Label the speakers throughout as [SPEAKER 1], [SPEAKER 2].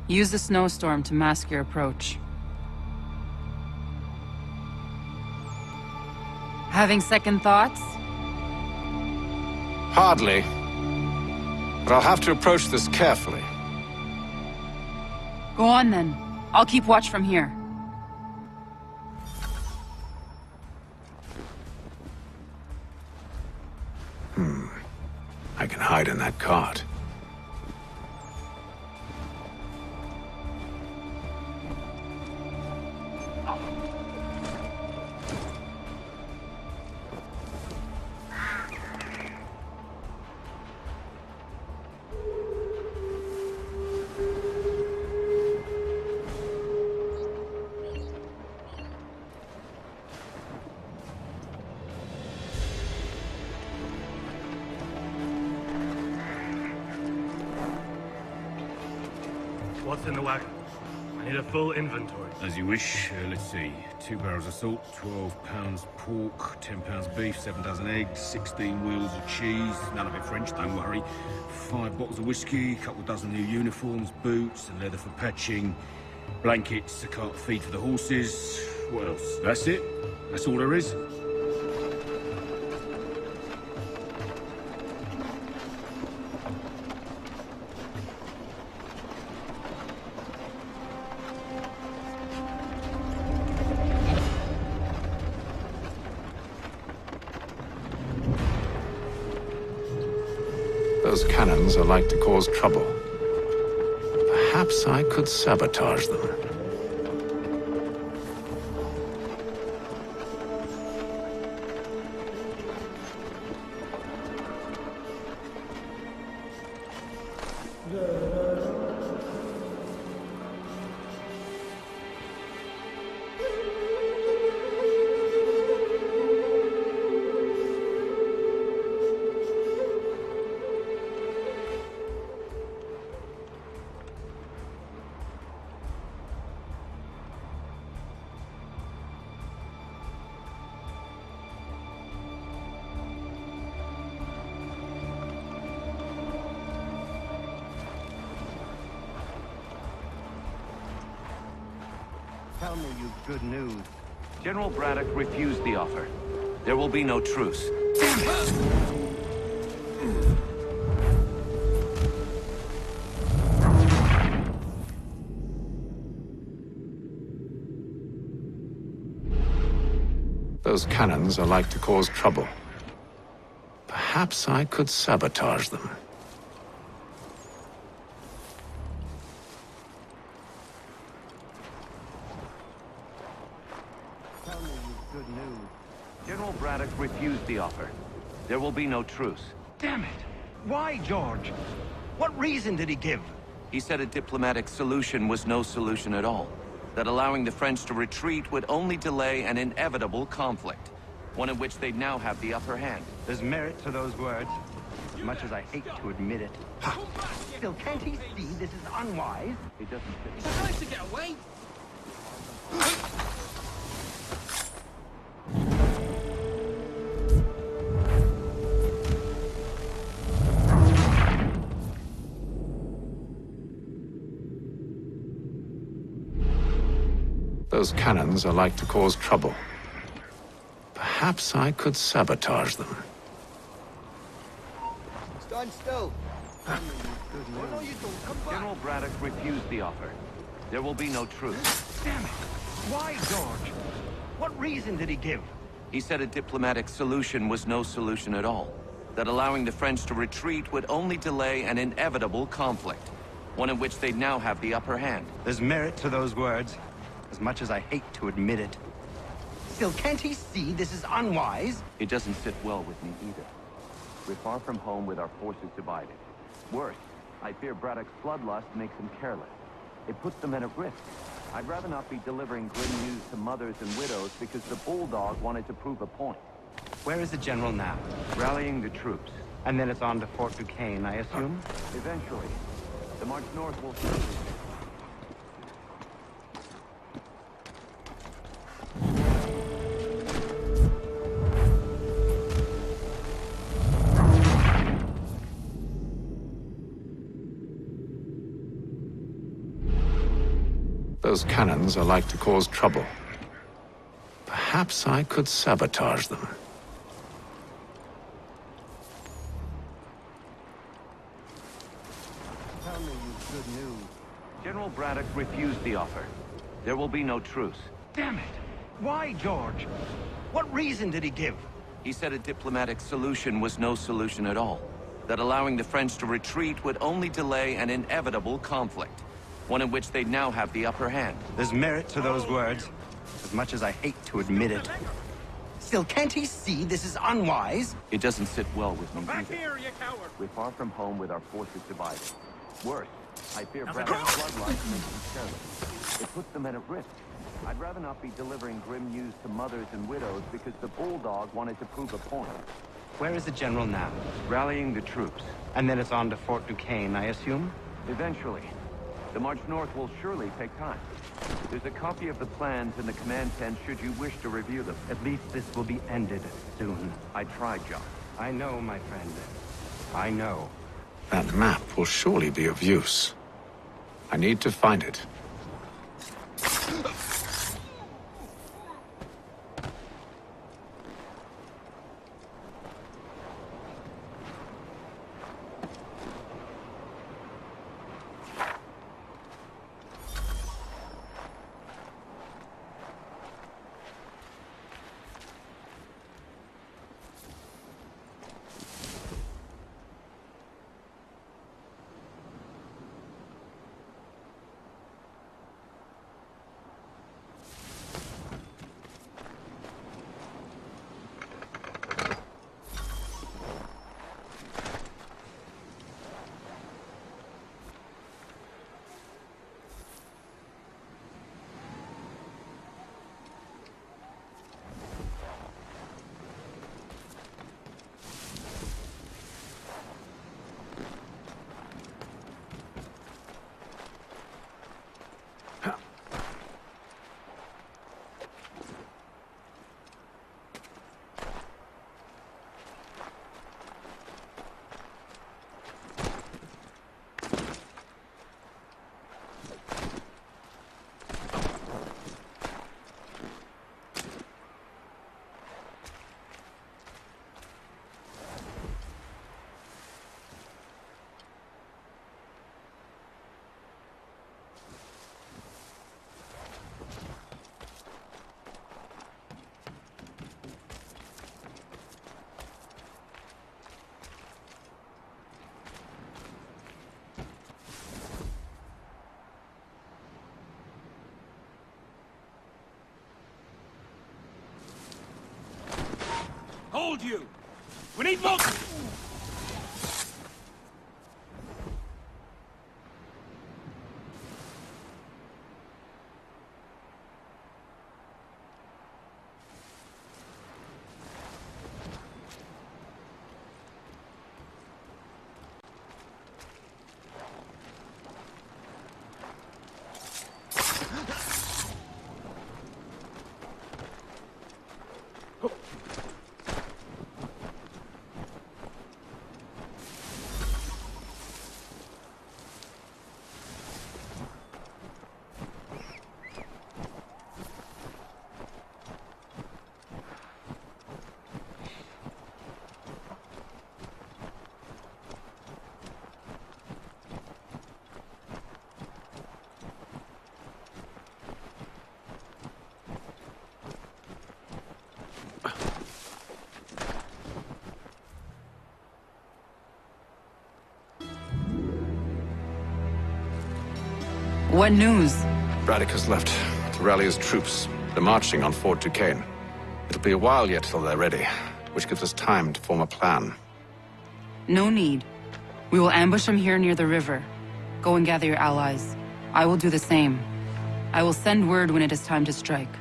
[SPEAKER 1] Use the snowstorm to mask your approach. Having second thoughts?
[SPEAKER 2] Hardly. But I'll have to approach this carefully.
[SPEAKER 1] Go on then. I'll keep watch from here.
[SPEAKER 2] I can hide in that cart.
[SPEAKER 3] What's in the wagon? I need a full inventory.
[SPEAKER 4] As you wish. Let's see. 2 barrels of salt, 12 pounds pork, 10 pounds beef, 7 dozen eggs, 16 wheels of cheese, none of it French, don't worry. 5 bottles of whiskey, a couple dozen new uniforms, boots, and leather for patching, blankets, a cart feed for the horses. What else? That's it? That's all there is?
[SPEAKER 2] Those cannons are like to cause trouble. Perhaps I could sabotage them.
[SPEAKER 5] Tell me you've good news. General Braddock refused the offer. There will be no truce. Damn it!
[SPEAKER 2] Those cannons are like to cause trouble. Perhaps I could sabotage them.
[SPEAKER 5] Tell me you've good news. General Braddock refused the offer. There will be no truce.
[SPEAKER 6] Damn it! Why, George? What reason did he give?
[SPEAKER 5] He said a diplomatic solution was no solution at all. That allowing the French to retreat would only delay an inevitable conflict. One in which they'd now have the upper hand.
[SPEAKER 6] There's merit to those words, as much as I hate to admit it. Still, can't he see this is unwise?
[SPEAKER 5] It doesn't fit.
[SPEAKER 7] He tries to get away.
[SPEAKER 2] Those cannons are like to cause trouble. Perhaps I could sabotage them.
[SPEAKER 8] Stand still.
[SPEAKER 5] General Braddock refused the offer. There will be no truce.
[SPEAKER 6] Damn it! Why, George? What reason did he give?
[SPEAKER 5] He said a diplomatic solution was no solution at all. That allowing the French to retreat would only delay an inevitable conflict. One in which they'd now have the upper hand.
[SPEAKER 6] There's merit to those words, as much as I hate to admit it. Still, can't he see this is unwise?
[SPEAKER 5] It doesn't sit well with me either. We're far from home with our forces divided. Worse, I fear Braddock's bloodlust makes him careless. It puts the men at risk. I'd rather not be delivering grim news to mothers and widows because the Bulldog wanted to prove a point.
[SPEAKER 6] Where is the general now?
[SPEAKER 5] Rallying the troops.
[SPEAKER 6] And then it's on to Fort Duquesne, I assume?
[SPEAKER 5] Eventually. The march north will soon.
[SPEAKER 2] those cannons are like to cause trouble. Perhaps I could sabotage them.
[SPEAKER 5] Tell me you good news. General Braddock refused the offer. There will be no truce.
[SPEAKER 6] Damn it! Why, George? What reason did he give?
[SPEAKER 5] He said a diplomatic solution was no solution at all. That allowing the French to retreat would only delay an inevitable conflict. One in which they'd now have the upper hand.
[SPEAKER 6] There's merit to those words, as much as I hate to admit it. Still, can't he see this is unwise?
[SPEAKER 5] It doesn't sit well with me
[SPEAKER 3] Back
[SPEAKER 5] either.
[SPEAKER 3] here, you coward!
[SPEAKER 5] We're far from home with our forces divided. Worse, I fear Braddock's bloodlust makes them careless. It puts the men at risk. I'd rather not be delivering grim news to mothers and widows because the Bulldog wanted to prove a point.
[SPEAKER 6] Where is the general now?
[SPEAKER 5] Rallying the troops.
[SPEAKER 6] And then it's on to Fort Duquesne, I assume?
[SPEAKER 5] Eventually. The march north will surely take time. There's a copy of the plans in the command tent should you wish to review them.
[SPEAKER 6] At least this will be ended soon.
[SPEAKER 5] I tried, John.
[SPEAKER 6] I know, my friend. I know.
[SPEAKER 2] That map will surely be of use. I need to find it.
[SPEAKER 3] Hold you! We need more...
[SPEAKER 1] What news?
[SPEAKER 2] Braddock has left to rally his troops. They're marching on Fort Duquesne. It'll be a while yet till they're ready, which gives us time to form a plan.
[SPEAKER 1] No need. We will ambush them here near the river. Go and gather your allies. I will do the same. I will send word when it is time to strike.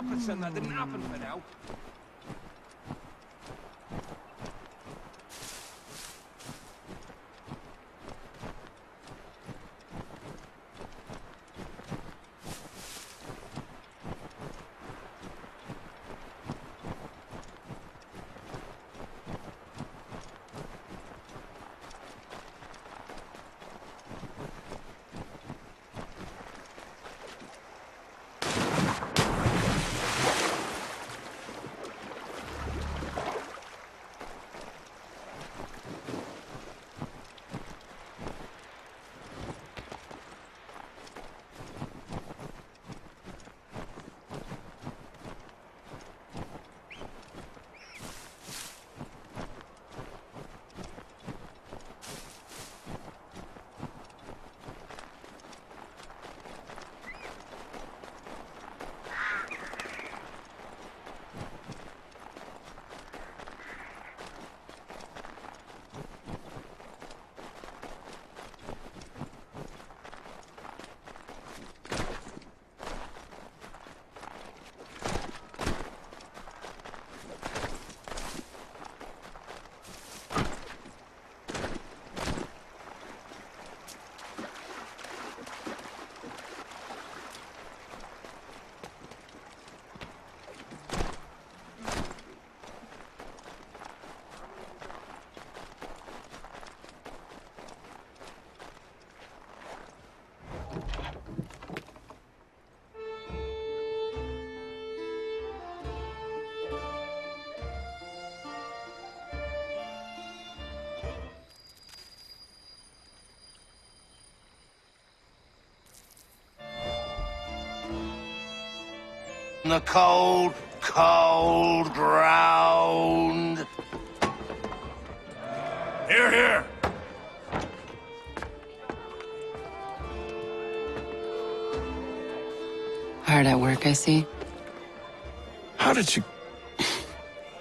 [SPEAKER 7] pretend that didn't happen for now.
[SPEAKER 8] The cold, cold ground.
[SPEAKER 3] Here, here!
[SPEAKER 1] Hard at work, I see.
[SPEAKER 2] How did you...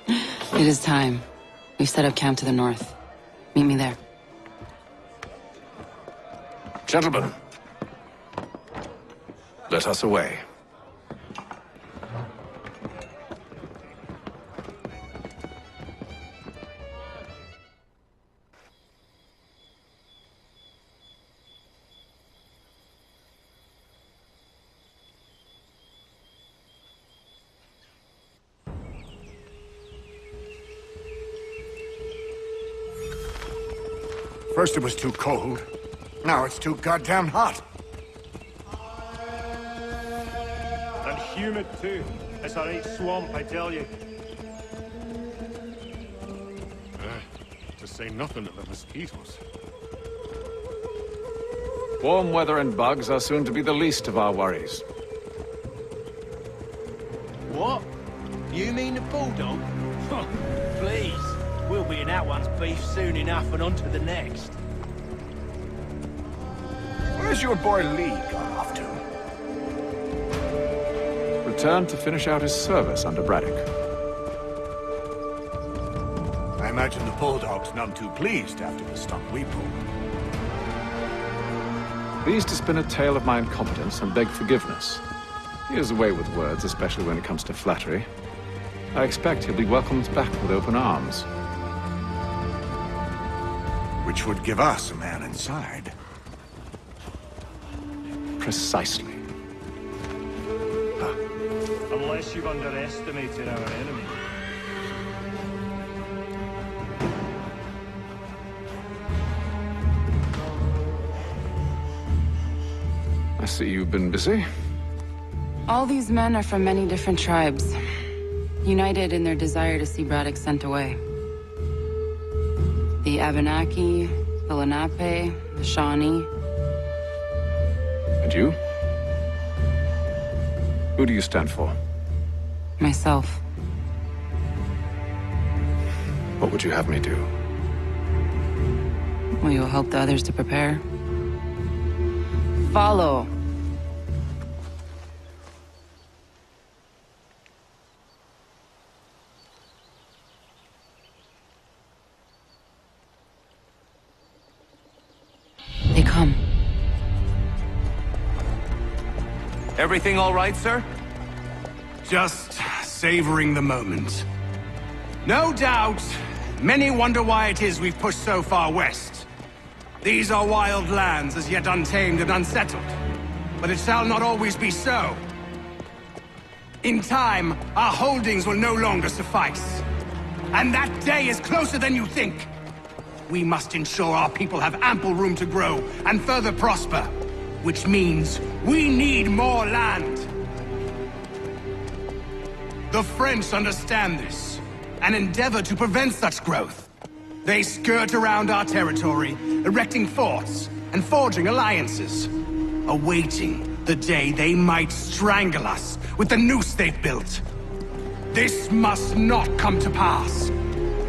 [SPEAKER 1] It is time. We've set up camp to the north. Meet me there.
[SPEAKER 2] Gentlemen, let us away.
[SPEAKER 9] First it was too cold. Now it's too goddamn hot.
[SPEAKER 3] And humid too. It's a right swamp, I tell you.
[SPEAKER 4] To say nothing of the mosquitoes.
[SPEAKER 2] Warm weather and bugs are soon to be the least of our worries.
[SPEAKER 7] What? You mean the bulldog? Please. We'll be in that one's beef soon enough and on to the next.
[SPEAKER 9] Where's your boy Lee gone off to?
[SPEAKER 2] Returned to finish out his service under Braddock.
[SPEAKER 9] I imagine the bulldog's none too pleased after the stunt we pulled.
[SPEAKER 2] Pleased to spin a tale of my incompetence and beg forgiveness. He has a way with words, especially when it comes to flattery. I expect he'll be welcomed back with open arms.
[SPEAKER 9] Which would give us a man inside.
[SPEAKER 2] Precisely.
[SPEAKER 3] Unless you've underestimated our enemy.
[SPEAKER 2] I see you've been busy.
[SPEAKER 1] All these men are from many different tribes, united in their desire to see Braddock sent away. The Abenaki, the Lenape, the Shawnee.
[SPEAKER 2] And you? Who do you stand for?
[SPEAKER 1] Myself.
[SPEAKER 2] What would you have me do?
[SPEAKER 1] Will you help the others to prepare? Follow. They come.
[SPEAKER 7] Everything all right, sir?
[SPEAKER 6] Just savoring the moment. No doubt, many wonder why it is we've pushed so far west. These are wild lands as yet untamed and unsettled. But it shall not always be so. In time, our holdings will no longer suffice. And that day is closer than you think. We must ensure our people have ample room to grow and further prosper. Which means we need more land. The French understand this, and endeavor to prevent such growth. They skirt around our territory, erecting forts and forging alliances, awaiting the day they might strangle us with the noose they've built. This must not come to pass.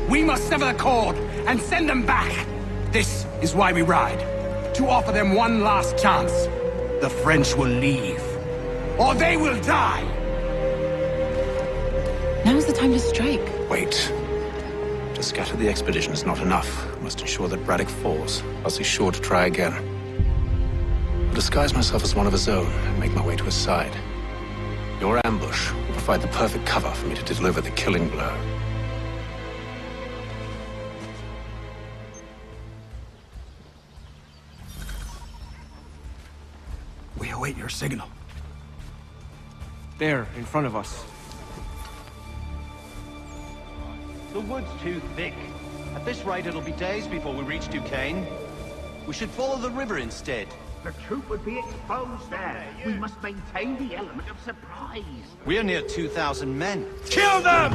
[SPEAKER 6] We must sever the cord and send them back. This is why we ride, to offer them one last chance. The French will leave, or they will die.
[SPEAKER 1] Now's the time to strike.
[SPEAKER 10] Wait. To scatter the expedition is not enough. We must ensure that Braddock falls, else he's sure to try again. I'll disguise myself as one of his own and make my way to his side. Your ambush will provide the perfect cover for me to deliver the killing blow.
[SPEAKER 6] We await your signal.
[SPEAKER 11] There, in front of us.
[SPEAKER 7] The wood's too thick. At this rate, it'll be days before we reach Duquesne. We should follow the river instead.
[SPEAKER 12] The troop would be exposed there. We must maintain the element of surprise.
[SPEAKER 7] We're near 2,000 men.
[SPEAKER 6] Kill them!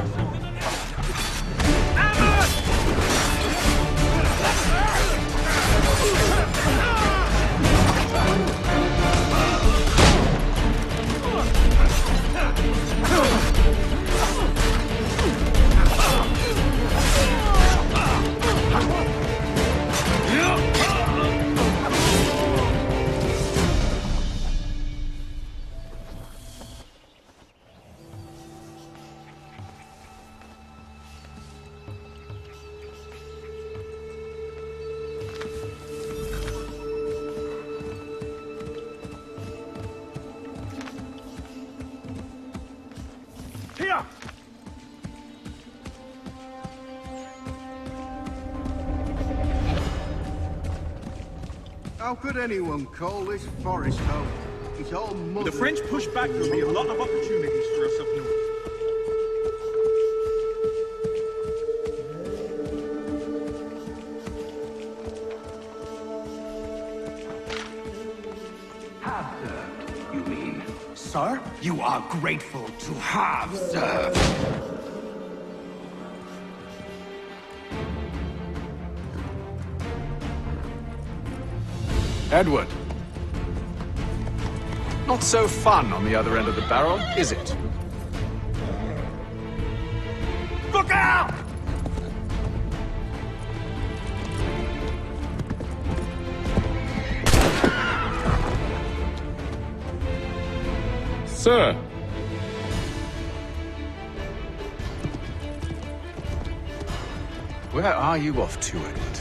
[SPEAKER 12] Here!
[SPEAKER 13] How could anyone call this forest home? It's all mud.
[SPEAKER 14] With the French push back, there'll be a lot of opportunities for us up north.
[SPEAKER 6] Have served, you mean? Sir, you are grateful to have served.
[SPEAKER 2] Edward. Not so fun on the other end of the barrel, is it?
[SPEAKER 6] Look out!
[SPEAKER 2] Sir.
[SPEAKER 10] Where are you off to, Edward?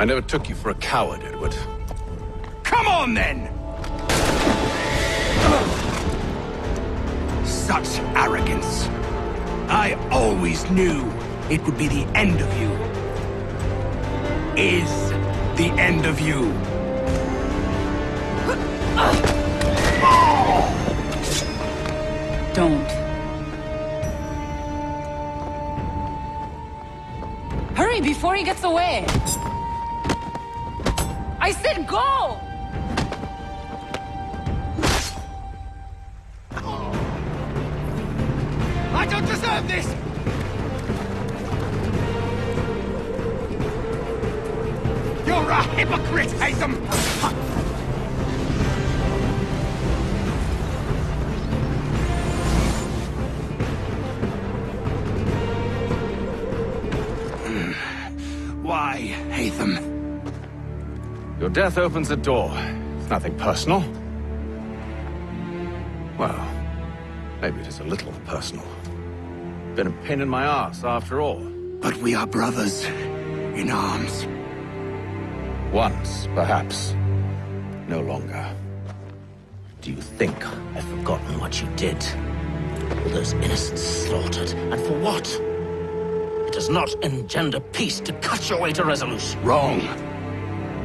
[SPEAKER 10] I never took you for a coward, Edward.
[SPEAKER 6] Come on, then! Such arrogance. I always knew it would be the end of you. Is the end of you.
[SPEAKER 1] Don't. Hurry before he gets away! I said go!
[SPEAKER 6] I don't deserve this! You're a hypocrite, Haytham! Why, Haytham?
[SPEAKER 10] Your death opens a door. It's nothing personal. Well, maybe it is a little personal. Been a pain in my ass, after all.
[SPEAKER 6] But we are brothers in arms.
[SPEAKER 10] Once, perhaps. No longer.
[SPEAKER 8] Do you think I've forgotten what you did? All those innocents slaughtered, and for what? It does not engender peace to cut your way to resolution.
[SPEAKER 6] Wrong.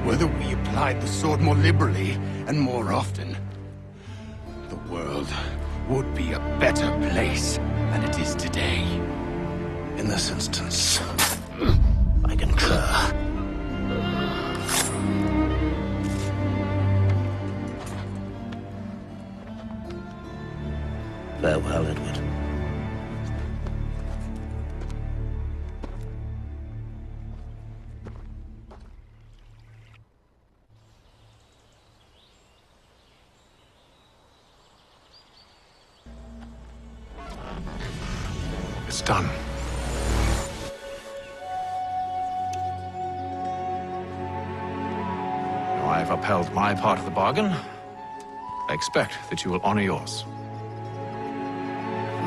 [SPEAKER 6] Whether we applied the sword more liberally and more often, the world would be a better place than it is today.
[SPEAKER 8] In this instance, I concur. Farewell, Edward.
[SPEAKER 10] It's done. Now I've upheld my part of the bargain. I expect that you will honor yours.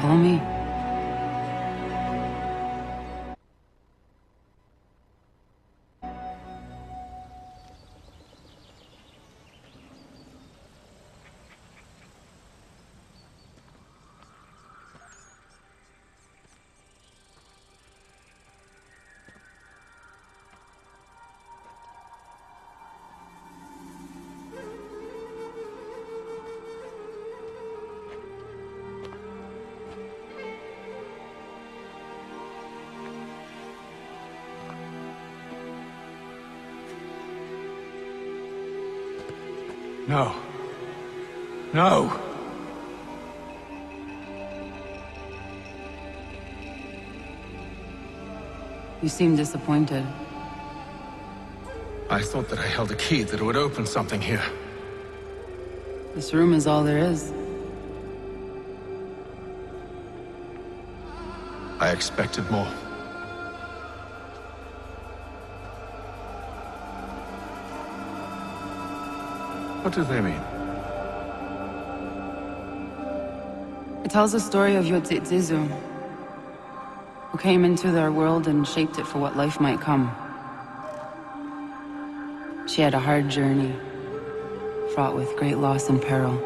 [SPEAKER 1] Follow me.
[SPEAKER 10] No. No!
[SPEAKER 1] You seem disappointed.
[SPEAKER 10] I thought that I held a key that would open something here.
[SPEAKER 1] This room is all there is.
[SPEAKER 10] I expected more. What do they mean?
[SPEAKER 1] It tells the story of Yotzitzizu, who came into their world and shaped it for what life might come. She had a hard journey, fraught with great loss and peril.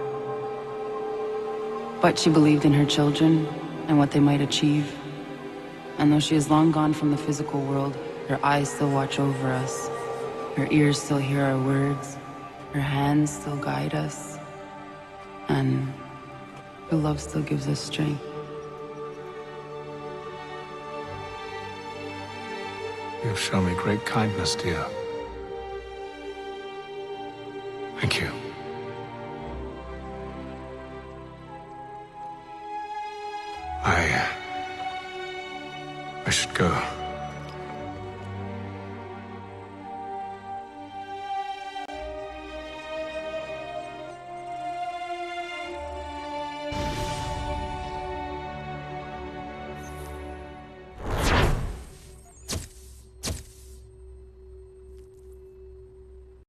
[SPEAKER 1] But she believed in her children and what they might achieve. And though she is long gone from the physical world, her eyes still watch over us. Her ears still hear our words. Her hands still guide us. And her love still gives us strength.
[SPEAKER 10] You've shown me great kindness, dear. Thank you. I should go.